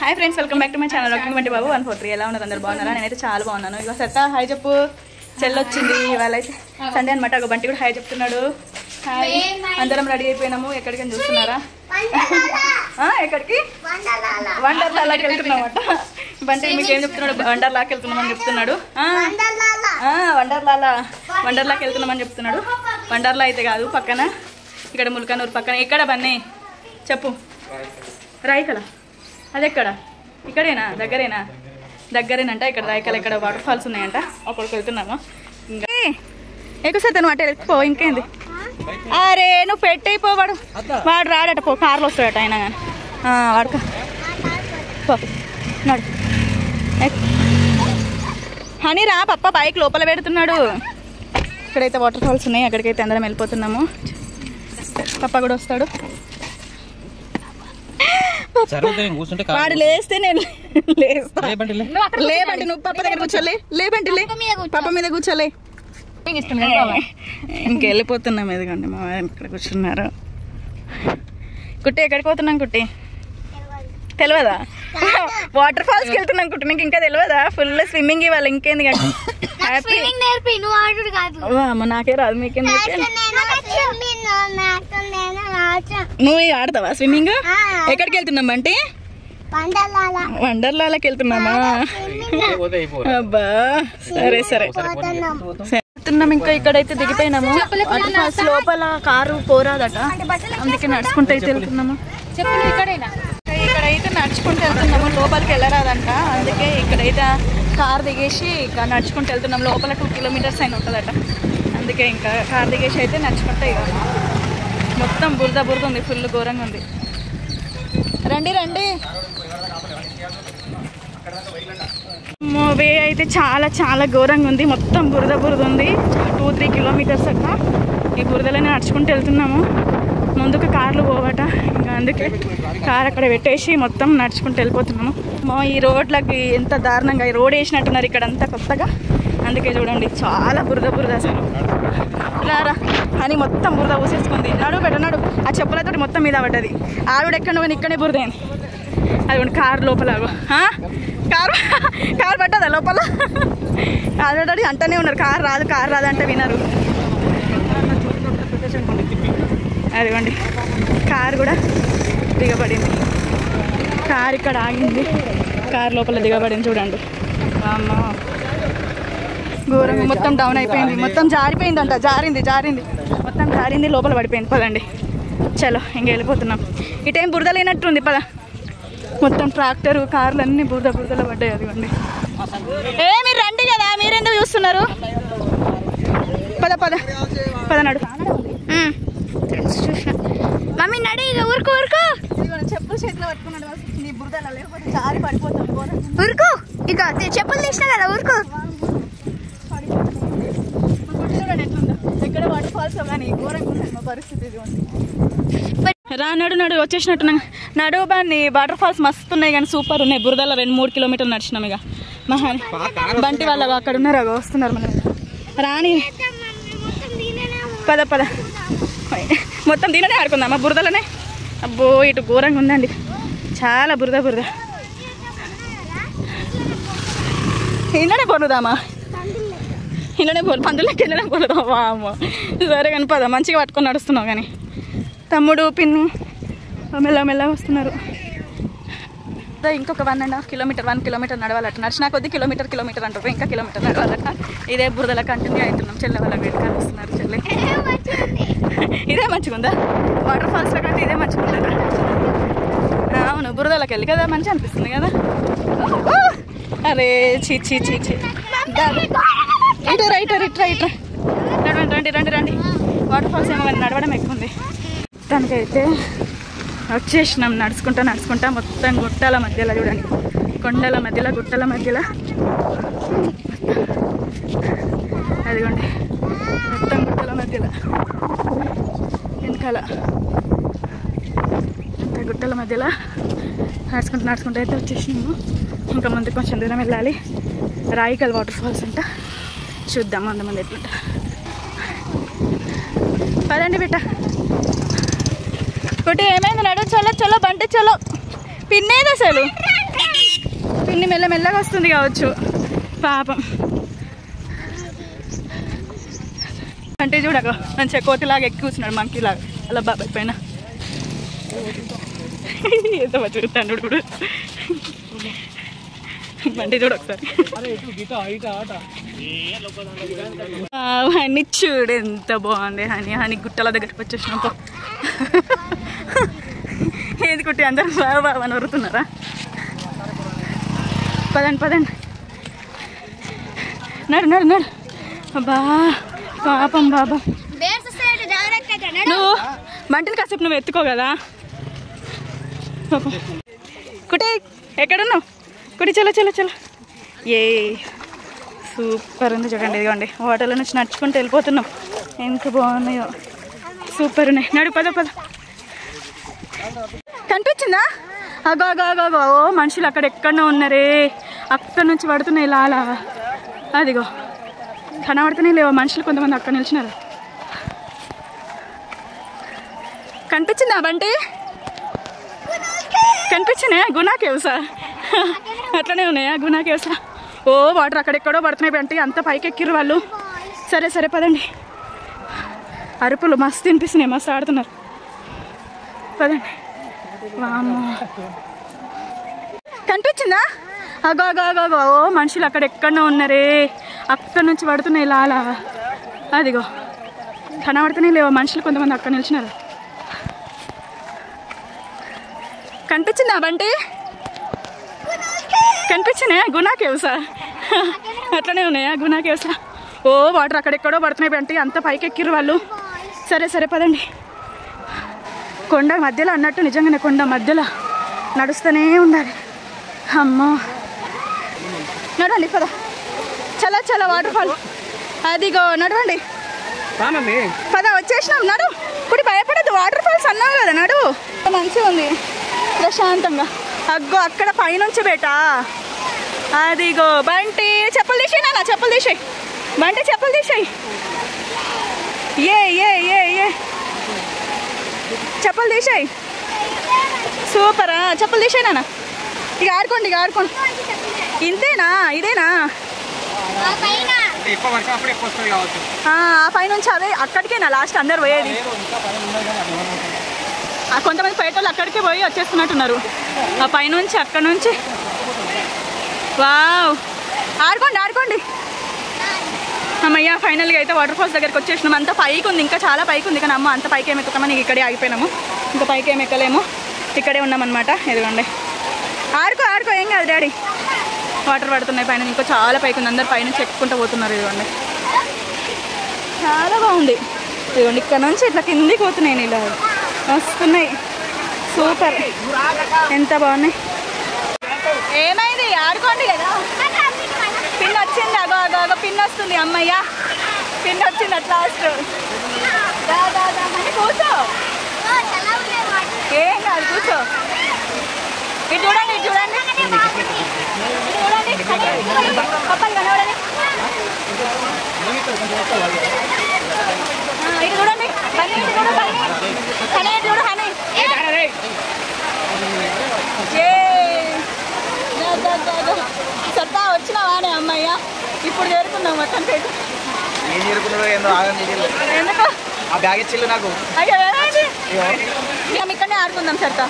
Hi friends, welcome back to my channel. వంటి బాబు 143. ఎలా ఉన్నారు? అందరు బాగున్నారా? నేనైతే చాలా బాగున్నాను. ఇక సత్తా హాయ్ చెప్పు. చెల్లొచ్చింది, ఇవాళ అయితే సండే అనమాట. ఒక బంటి కూడా హాయ్ చెప్తున్నాడు. హాయ్, అందరం రెడీ అయిపోయినాము. ఎక్కడికని చూస్తున్నారా? ఎక్కడికి? వండర్లాకి వెళ్తున్నామట. బంటి మీకు ఏం చెప్తున్నాడు? వండర్లాకి వెళ్తున్నామని చెప్తున్నాడు. వండర్లాకి వెళ్తున్నామని చెప్తున్నాడు. వండర్లా అయితే కాదు, పక్కన ఇక్కడ ముల్కనూరు పక్కన. ఎక్కడ బన్నీ చెప్పు? రాయికల. అది ఎక్కడ? ఇక్కడేనా? దగ్గరేనంట. ఇక్కడ రాయికల, ఇక్కడ వాటర్ ఫాల్స్ ఉన్నాయంట. అక్కడికి వెళ్తున్నాము. ఇంకా ఎక్కువ తను అటే పో. ఇంకేంది? అరే నువ్వు పెట్టయిపో. వాడు రాడట. పో, కార్లో వస్తాడట అయినా కానీ. వాడుకో పో, నాడు. అని రా పప్ప, బైక్ లోపల పెడుతున్నాడు. ఇక్కడైతే వాటర్ ఫాల్స్ ఉన్నాయి, అక్కడికైతే అందరం వెళ్ళిపోతున్నాము. పప్ప కూడా వస్తాడు. వాడు లేస్తే నేను లేబండి. నువ్వు పప్ప దగ్గర కూర్చోలే. లేబండి, పప్ప మీద కూర్చోలే. ఇంకెళ్ళిపోతున్నాం. ఎదుగండి మా ఇక్కడ కూర్చున్నారు. కుట్టి ఎక్కడికి పోతున్నాం? కుట్టి తెలియదా? వాటర్ ఫాల్స్ కి వెళ్తున్నాం. కుట్టి నీకు ఇంకా తెలియదా? ఫుల్ స్విమ్మింగ్ ఇవ్వాలి. ఇంకేంది? నాకే రాదు, మీకేం? నువ్వు ఆడతావా స్విమ్మింగ్? ఎక్కడికి వెళ్తున్నాం అంటే? వండర్లాకి వెళ్తున్నామా? అబ్బా సరే సరే వెళ్తున్నాం. ఇంకా ఇక్కడైతే దిగిపోయినాము. వాటర్ ఫాల్స్ లోపల కారు పోరాదట, అందుకే నడుచుకుంటూ అయితే వెళ్తున్నాము. ఇక్కడైతే నడుచుకుంటూ వెళ్తున్నాము. లోపలికి వెళ్ళరాదంట, అందుకే ఇక్కడైతే కార్ దిగేసి ఇంకా నడుచుకుంటూ వెళ్తున్నాం. లోపల 2 కిలోమీటర్స్ అయినా ఉంటుందట, అందుకే ఇంకా కార్ దిగేసి అయితే నడుచుకుంటా. ఇక మొత్తం బురద ఉంది, ఫుల్ ఘోరంగా ఉంది. రండి రండి. వే అయితే చాలా చాలా ఘోరంగా ఉంది. మొత్తం బురద ఉంది. 2-3 కిలోమీటర్స్ అట్లా ఈ బురదలోనే నడుచుకుంటూ వెళ్తున్నాము. ముందుకు కార్లు పోవట, ఇంకా అందుకే కార్ అక్కడ పెట్టేసి మొత్తం నడుచుకుంటూ వెళ్ళిపోతున్నాము. ఈ రోడ్లకి ఎంత దారుణంగా ఈ రోడ్ వేసినట్టున్నారు ఇక్కడ అంతా కొత్తగా, అందుకే చూడండి చాలా బురద అసలు. రారా అని మొత్తం బురద ఊసేసుకుంది. నడు. ఆ చెప్పులతోటి మొత్తం మీద పడ్డది. ఆవిడ ఎక్కడ పోయింది? ఇక్కడే బురద అయింది. అది కారు లోపల కారు పట్టదా లోపల? ఆల్రెడీ అంటనే ఉన్నారు కారు రాదు అంటే వినరు. అదిగోండి కారు కూడా దిగబడింది. కారు ఇక్కడ ఆగింది, కారు లోపల దిగబడింది. చూడండి అమ్మ ఘోరంగా మొత్తం డౌన్ అయిపోయింది. మొత్తం జారిపోయిందంట. జారింది మొత్తం జారింది, లోపల పడిపోయింది. పదండి చలో ఇంక వెళ్ళిపోతున్నాం. ఈ టైం బురద లేనట్టుంది. పద. మొత్తం ట్రాక్టర్ కార్లు అన్నీ బురదలో పడ్డాయి. అదిగోండి. మీరు రండి కదా, మీరెందుకు చూస్తున్నారు? పద నడు. చూసిన మమ్మీ నడి. ఇక ఊరుకో చెప్పులు చేతిలో పట్టుకున్నాడు. నీ బురదలో లేకపోతే జారి పడిపోతాం. ఊరుకో, ఇక చెప్పులు తీసినా కదా, ఊరుకో. ఎక్కడ వాటర్ ఫాల్స్ కానీ ఘోరంగా ఉంటుంది మా పరిస్థితి. రా నడు వచ్చేసినట్టు నడు. బాన్ని వాటర్ ఫాల్స్ మస్తు ఉన్నాయి కానీ సూపర్ ఉన్నాయి. బురదలో 2-3 కిలోమీటర్లు నడిచినాం. ఇక మహాని బంటి వాళ్ళు అక్కడ ఉన్నారు, అగో వస్తున్నారు. మనం రాని పద మొత్తం దీనినే ఆడుకుందామా బురదలోనే? అబ్బో ఇటు ఘోరంగా ఉందండి, చాలా బురద. ఇళ్ళనే పోనుదామా? పందులకి వెళ్ళనే పోనుదామా? అమ్మ సరే కానీ పద. మంచిగా పట్టుకొని నడుస్తున్నావు కానీ. తమ్ముడు పిన్ని మెల్లగా వస్తున్నారు. ఇంకొక 1.5 కిలోమీటర్ 1 కిలోమీటర్ నడవాలట. నడిచినా కొద్ది కిలోమీటర్ అంటారు. ఇంకా కిలోమీటర్ నడవాలట. ఇదే బురదల కంటిన్యూ అవుతున్నాం. చెల్లె వాళ్ళ వేడుకలు వస్తున్నారు. చెల్లె ఇదే మంచిగా ఉందా? వాటర్ ఫాల్స్లో కంటే ఇదే మంచిగా ఉందా? అవును, బురదలకి వెళ్ళి కదా మంచిగా అనిపిస్తుంది కదా. అరే చీ రండి. వాటర్ ఫాల్స్ ఏమో నడవడం ఎక్కువ ఉంది. దానికైతే వచ్చేసినాం. నడుచుకుంటా మొత్తం గుట్టల మధ్యలో. చూడండి, కొండల మధ్యలో, గుట్టల మధ్యలో. అదిగోండి మొత్తం గుట్టల మధ్యలో, వెనకాల అంత గుట్టల మధ్యలో నడుచుకుంటూ అయితే వచ్చేసినాము. ఇంకా ముందు కొంచెం దూరం వెళ్ళాలి. రాయికల్ వాటర్ ఫాల్స్ అంట, చూద్దాం అంతమంది ఎట్లుంటా. పదండి బిడ్డ. ఒకటి ఏమైంది? నడు. చలో బంటి చలో. పిన్నేది అసలు మెల్లమెల్లగా వస్తుంది కావచ్చు పాపం. అంటే చూడక మంచిగా కోతిలాగా ఎక్కి కూర్చున్నాడు మంకీలాగా అలా బాబాయ్ పైన. ఎంత మంచి చూస్తాడు కూడా. బండి చూడు ఒకసారి. హనీ చూడు ఎంత బాగుంది. హనీ గుట్టల దగ్గరికి వచ్చేసినాం. ఏది కుట్టి అందరు బాగా బాగా నరుతున్నారా? పదండి నడు. బా పాపం బాబా, నువ్వు బంటిని కాసేపు నువ్వు ఎత్తుకో కదా. కుటే ఎక్కడున్నావు? కుటి చలో. ఏ సూపర్ ఉంది చూడండి. ఇదిగోండి హోటల్ నుంచి నడుచుకుంటూ వెళ్ళిపోతున్నాం. ఎంత బాగున్నాయో, సూపర్ ఉన్నాయి. నడు పద. కనిపించిందా? అగో ఓ మనుషులు అక్కడ ఎక్కడో ఉన్నారే. అక్కడ నుంచి పడుతున్నాయి లాలా. అదిగో కనబడుతూనే లేవు మనుషులు, కొంతమంది అక్కడ నిలిచినారు. కనిపించిందా బంటి? కనిపించినాయా గునా కేవ్సా? అట్లనే ఉన్నాయా గునా కేవ్సా? ఓ వాటర్ అక్కడెక్కడో పడుతున్నాయి బంటి, అంత పైకి ఎక్కిర్రు వాళ్ళు. సరే పదండి. అరుపులు మస్తు వినిపిస్తున్నాయి, మస్తు ఆడుతున్నారు. పదండి. వామ్మో కనిపించిందా? అగో ఓ మనుషులు అక్కడ ఎక్కడో ఉన్నారే. అక్కడ నుంచి పడుతున్నాయి లాలా. అదిగో కనబడుతూనే లేవు మనుషులు, కొంతమంది అక్కడ నిలిచినారు. కనిపించిందా బంటి? కనిపించినాయా గునా కేవ్సా? అట్లనే ఉన్నాయా గునా కేవ్సా? ఓ వాటర్ అక్కడెక్కడో పడుతున్నాయి బంటి, అంత పైకి ఎక్కిర్రు వాళ్ళు. సరే పదండి. కొండ మధ్యలో అన్నట్టు నిజంగానే కొండ మధ్యలో నడుస్తూనే ఉండాలి. అమ్మో నడవండి పద. చలో వాటర్ ఫాల్ అదిగో నడవండి పద. వచ్చేసినాం నడు. ఇప్పుడు భయపడద్దు, వాటర్ ఫాల్స్ అన్నావు కదా నడు. మంచిగా ఉంది ప్రశాంతంగా. అగ్గో అక్కడ పైనుంచి బేటా. అదిగో బంటి చెప్పులు తీసేయి నాన్న, చెప్పులు తీసేయి బంటి, చెప్పులు తీసేయి. ఏ చెప్పులు తీసేయి. సూపరా, చెప్పులు తీసేయి నాన్న. ఇక ఆడుకోండి. ఇంతేనా? ఇదేనా? ఆ పైనుంచి అదే అక్కడికేనా లాస్ట్ అందరు పోయేది? కొంతమంది పేటోళ్ళు అక్కడికే పోయి వచ్చేస్తున్నట్టున్నారు ఆ పైనుంచి, అక్కడ నుంచి. వావ్ ఆడుకోండి. అమ్మయ్య ఫైనల్గా అయితే వాటర్ ఫాల్స్ దగ్గరికి వచ్చేసినాం. అంత పైకి ఉంది, ఇంకా చాలా పైకి ఉంది. కానీ అమ్మ అంత పైకి ఏమి ఎక్కుతామని ఇక్కడే ఆగిపోయినాము. ఇంకా పైకి ఏమి ఎక్కలేము, ఇక్కడే ఉన్నామన్నమాట. ఎదుగోండి ఆడుకో ఏం కాదు డాడీ. వాటర్ పడుతున్నాయి పైన, ఇంకో చాలా పైకి ఉంది. అందరు పైనుంచి ఎక్కుకుంటూ పోతున్నారు. ఇదిగోండి చాలా బాగుంది. ఇదిగోండి ఇక్కడ నుంచి ఇట్లా కిందికి పోతున్నాయి నీళ్ళు, వస్తున్నాయి. సూపర్, ఎంత బాగున్నాయి. ఏమైంది? ఆడుకోండి కదా. పిన్ వచ్చింది. అగో పిన్ వస్తుంది. అమ్మయ్య పిన్ వచ్చింది అట్ లాస్ట్. కూర్చో, ఏం కాదు కూర్చో. ఇది చూడండి పప్పలు కనబడండి. ఇది చూడండి హనీ చూడు హనీ. సత్తా వచ్చినావానే అమ్మయ్య. ఇప్పుడు చేరుకున్నాం మొత్తం పెట్టి. ఎందుకు నాకు అయ్యో ఏమైంది? మేము ఇక్కడనే ఆడుకుందాం సత్తా.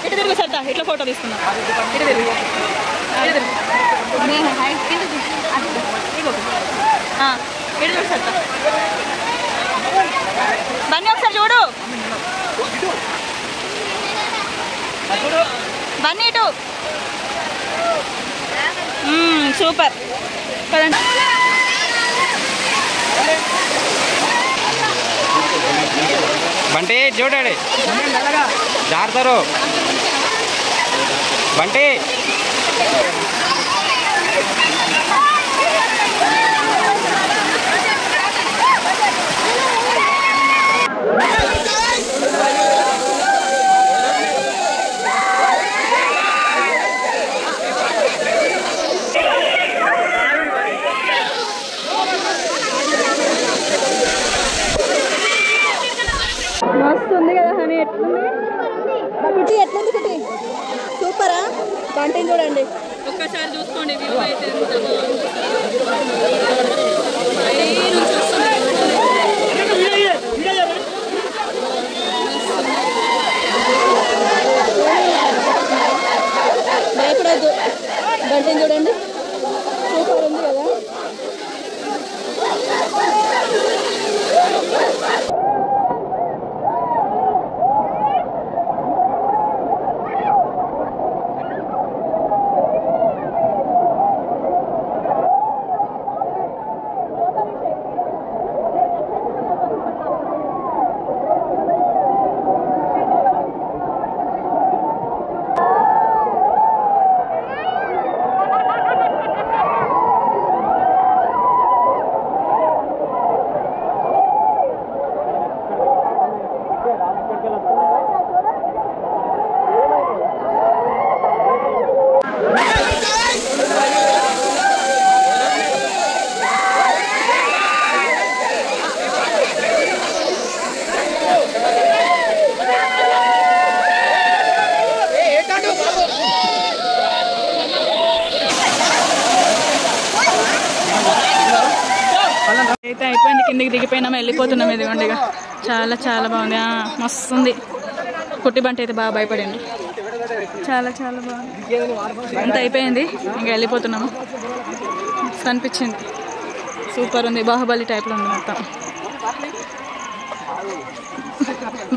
ఇటు తిరుగు సత్తా, ఇట్లా ఫోటో తీసుకుందాం. ఇటు తిరుగు ఇటు చూడు సత్తా. బన్నీ ఒకసారి చూడు. బన్నీ ఇటు. సూపర్ కదండి. బంటి చూడండి జారుతారు. బంటి మస్తు ఉంది కదా హనీ. ఎట్లుంది కుట్టి? ఎట్లుంది కుట్టి? సూపరా? బాగా బంటిని చూడండి ఒక్కసారి చూసుకోండి వ్యూ అయితే భయపడద్దు బంటిని చూడండి సూపర్ ఉంది కదా అయితే అయిపోయింది కిందికి దిగిపోయినాము వెళ్ళిపోతున్నాం ఇదిగోండి ఇక చాలా చాలా బాగుంది మస్తు ఉంది కుట్టి బంటి అయితే బాగా భయపడింది చాలా చాలా బాగుంది అంత అయిపోయింది ఇంకా వెళ్ళిపోతున్నాము కనిపించింది సూపర్ ఉంది బాహుబలి టైప్లో ఉంది మొత్తం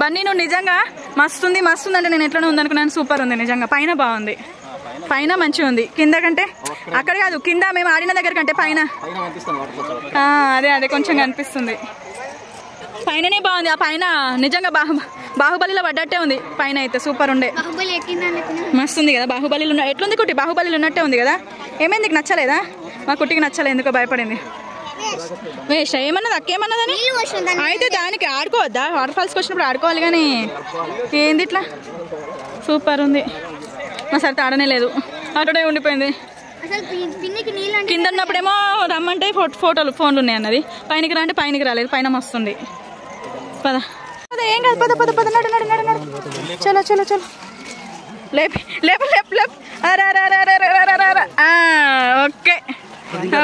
బన్నీ నువ్వు నిజంగా మస్తు ఉంది అంటే నేను ఎట్లనే ఉంది అనుకున్నాను సూపర్ ఉంది నిజంగా పైన బాగుంది పైన మంచిగా ఉంది కింద కంటే అక్కడ కాదు కింద మేము ఆడిన దగ్గర కంటే పైన అదే కొంచెం కనిపిస్తుంది పైననే బాగుంది ఆ పైన నిజంగా బాహుబలిలో పడ్డట్టే ఉంది పైన అయితే సూపర్ ఉండే మస్తు ఉంది కదా బాహుబలిలో ఎట్లుంది కుట్టి బాహుబలిలో ఉన్నట్టే ఉంది కదా ఏమైంది నీకు నచ్చలేదా మా కుట్టికి నచ్చలేదు ఎందుకో భయపడింది వేష ఏమన్నది అక్కేమన్నదని అయితే దానికి ఆడుకోవద్దా వాటర్ ఫాల్స్కి వచ్చినప్పుడు ఆడుకోవాలి కానీ ఏంది ఇట్లా సూపర్ ఉంది మా సరిత ఆడనే లేదు అక్కడే ఉండిపోయింది కింద ఉన్నప్పుడేమో రమ్మంటే ఫోన్లు ఉన్నాయి అన్నది పైనకి రా అంటే పైనకి రాలేదు పైన మస్తుంది పద పద ఏం కాదు పద పద పద నడు నడు నడు నడు చలో చలో చలో లేపు లేపు లేపు లేపు ఓకే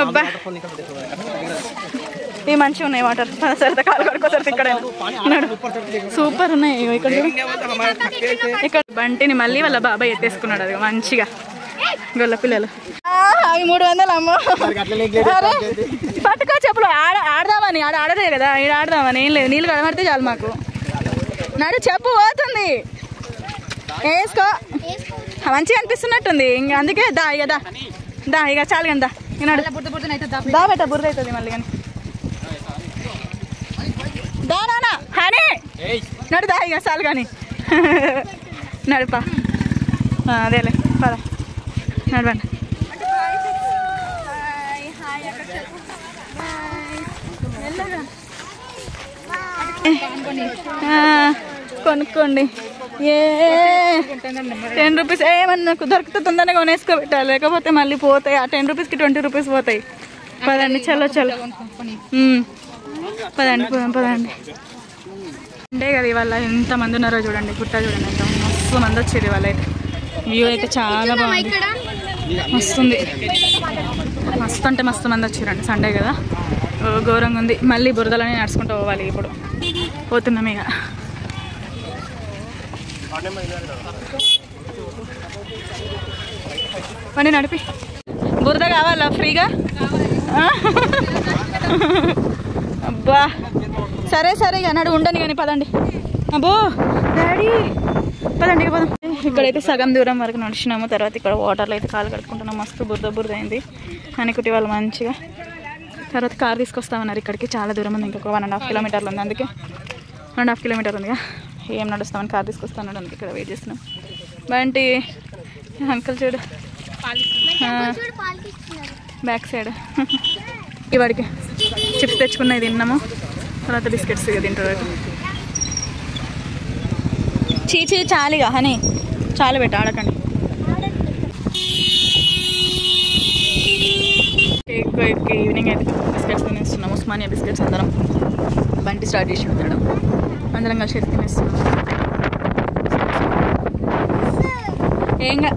అబ్బా ఇవి మంచిగా ఉన్నాయి వాటర్ సరిత కాలు కడుకోసరి ఇక్కడ సూపర్ ఉన్నాయి ఇక్కడ ఇక్కడ బంటిని మళ్ళీ వాళ్ళ బాబాయ్ ఎత్తేసుకున్నాడు అది మంచిగా గొల్ల పిల్లలు అవి 300 అమ్మో పట్టుకో చెప్పులు ఆడదామని ఆడదే కదా ఈడ ఆడదామని ఏం లేదు నీళ్ళు కనబడితే చాలు మాకు నడు చెప్పు పోతుంది వేసుకో మంచిగా అనిపిస్తున్నట్టుంది ఇంక అందుకే దా ఇక దా ఇక చాలు కానీ దా బెట్ట బుర్ర అవుతుంది మళ్ళీ కానీ దా నానా హనీ నడు దా ఇక చాలు కానీ నడుపా అదేలే పద నడవండి కొనుక్కోండి 10 రూపీస్ ఏమన్నా దొరికితే తొందరగా కొనేసుకోబెట్టాలి లేకపోతే మళ్ళీ పోతాయి ఆ 10 రూపీస్కి 20 రూపీస్ పోతాయి పదండి చలో చలో పదండి పదండి అంటే కదా ఇవాళ ఎంతమంది ఉన్నారో చూడండి గుట్ట చూడండి ఎంత మస్తు మంది వచ్చేది ఇవాళ అయితే వ్యూ అయితే చాలా బాగుంది మస్తుంది మస్తు అంటే మస్తు మంది వచ్చారండి సండే కదా ఘోరంగా ఉంది మళ్ళీ బురదలోనే నడుచుకుంటూ పోవాలి ఇప్పుడు పోతున్నాం ఇక మరి నడిపి బురద కావాలా ఫ్రీగా అబ్బా సరే సరే ఇక నడు ఉండని కానీ పదండి అబ్బో డాడీ పదండి ఇక పదం ఇక్కడైతే సగం దూరం వరకు నడిచినాము తర్వాత ఇక్కడ వాటర్లో అయితే కాలు కడుక్కుంటున్నాం మస్తు బురద అయింది అనుకుంటే వాళ్ళు మంచిగా తర్వాత కార్ తీసుకొస్తామన్నారు ఇక్కడికి చాలా దూరం ఉంది ఇంకొక 1.5 కిలోమీటర్లు ఉంది అందుకే 1.5 కిలోమీటర్ ఉందిగా ఏం నడుస్తామని కార్ తీసుకొస్తామన్నాడు అందుకే ఇక్కడ వెయిట్ చేస్తున్నాం బంటి అంకుల్ చూడు బ్యాక్ సైడ్ ఇవాడికి చిప్స్ తెచ్చుకున్నది తిన్నాము తర్వాత బిస్కెట్స్ ఇక తింటారు చీ చాలుగా హనీ చాలు పెట్ట ఆడకండి ఈవినింగ్ అయితే బిస్కెట్స్ తినేస్తున్నాం ఉస్మానియా బిస్కెట్స్ అందరం బంటి స్టార్ట్ చేసి పెట్టాడు అందరం కలిసి అయితే తినేస్తున్నాం ఏంగా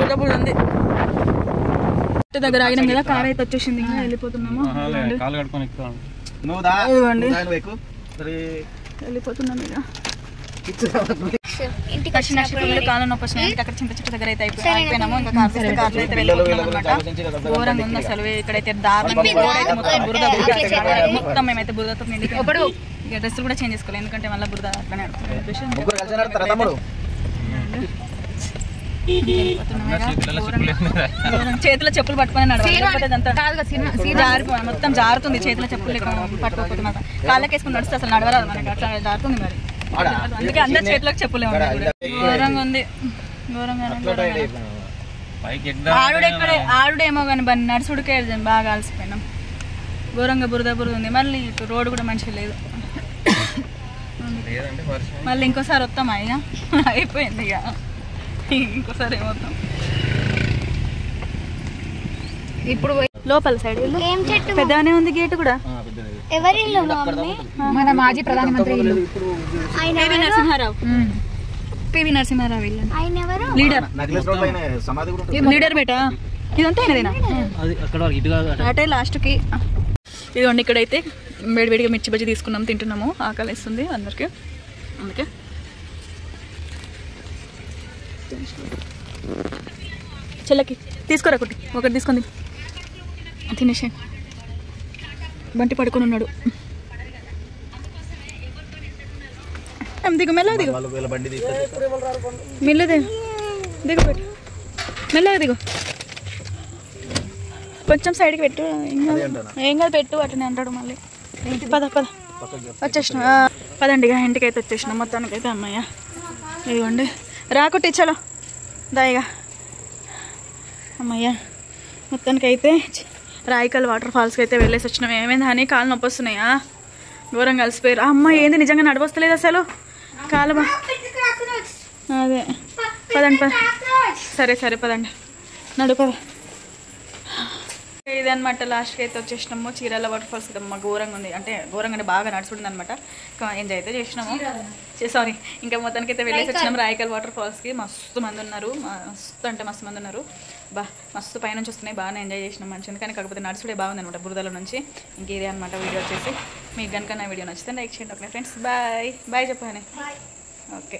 బురద బురద ఉంది. దగ్గర ఆగినాం కదా, కార్ అయితే వచ్చేసింది, ఇంకా వెళ్ళిపోతున్నాము. వెళ్ళిపోతున్నాం ఇక. కాలం నొప్పి వచ్చినాయి. అక్కడ చింత చెట్టు దగ్గర అయితే అయిపోయినాము. ఇంకా కార్లో అయితే వెళ్ళిపోతున్నాం అనమాట. ఘోరంగా ఉంది అసలు ఇక్కడైతే, దారుణంగా మొత్తం బురద మొత్తం మేమైతే బురదతో నిండిపోయాము. ఇక డ్రెస్సులు కూడా చేంజ్ చేసుకోవాలి, ఎందుకంటే మళ్ళీ బురద అట్లనే చేతిలో చెప్పులు పట్టుకొని మొత్తం జారుతుంది. చేతిలో చెప్పులు పట్టుకోకపోతే మాత్రం కాళ్ళకి వేసుకుని నడుస్తే అసలు నడవరాదు మనకి, అట్లా జారుతుంది మరి. అందుకే అందరి చేతిలోకి చెప్పులే ఉన్నాయి. ఘోరంగా ఉంది, ఆడుడేమో కానీ బండి నడుచుడికే బాగా అలసిపోయినాం. ఘోరంగా బురద బురద ఉంది. మళ్ళీ ఇటు రోడ్డు కూడా మంచిగా లేదు. మళ్ళీ ఇంకోసారి వస్తామా ఇక, అయిపోయింది ఇక, ఇంకోసారి ఏమవుతాం. ఇప్పుడు లోపల సైడ్ పెద్దగానే ఉంది గేట్ కూడా. ఎవరి మన మాజీ ప్రధానమంత్రి పివి నరసింహారావు లీడర్ లీడర్ బేటా. ఇదంతా అటే లాస్ట్కి. ఇదిగోండి ఇక్కడైతే వేడివేడిగా మిర్చి బజ్జీ తీసుకున్నాం, తింటున్నాము. ఆకలి వేస్తుంది అందరికి, అందుకే చెల్లకి తీసుకోరా కుట్టి, ఒకటి తీసుకుంది తినేసే. బంటి పడుకొని ఉన్నాడు. దిగు మెల్లగా దిగు, మెల్లదే దిగు పెట్టు, మెల్లగా దిగు, కొంచెం సైడ్కి పెట్టు. ఏం కాదు పెట్టు, అట్లనే అంటాడు మళ్ళీ. పద పద వచ్చేసినా, పదండి ఇక ఇంటికి అయితే వచ్చేసినాం మొత్తానికైతే. అమ్మయ్య ఇదిగోండి రాకుట్టి చలో దాయిగా. అమ్మయ్య మొత్తానికైతే రాయికల్ వాటర్ ఫాల్స్కి అయితే వెళ్ళేసి వచ్చినాం. ఏమైంది అని కాలు నొప్పి వస్తున్నాయా? ఘోరంగా కలిసిపోయారు. అమ్మ ఏంది నిజంగా నడవస్తలేదు అసలు కాలు. అదే పదండి పద, సరే సరే పదండి నడు పద. ఇదనమాట లాస్ట్కి అయితే వచ్చేసినాము. చీరాల వాటర్ ఫాల్స్ అమ్మ ఘోరంగా ఉంది, అంటే ఘోరంగా అంటే బాగా నడుచుకుంది అనమాట. ఎంజాయ్ అయితే చేసినాము. సారీ ఇంకా మొత్తానికి అయితే వెళ్ళేసి వచ్చినాము రాయకల్ వాటర్ ఫాల్స్కి. మస్తు మంది ఉన్నారు, మస్తు అంటే మస్తు మంది ఉన్నారు. మస్తు పైనుంచి వస్తున్నాయి, బాగానే ఎంజాయ్ చేసినాం మంచిగా. కానీ కాకపోతే నడుచుడే బాగుంది అనమాట బురదల నుంచి. ఇంకేదే అనమాట వీడియో వచ్చేసి. మీకు కనుక నా వీడియో నచ్చితే లైక్ చేయండి. ఓకే ఫ్రెండ్స్, బాయ్ బాయ్ చెప్పాను. ఓకే.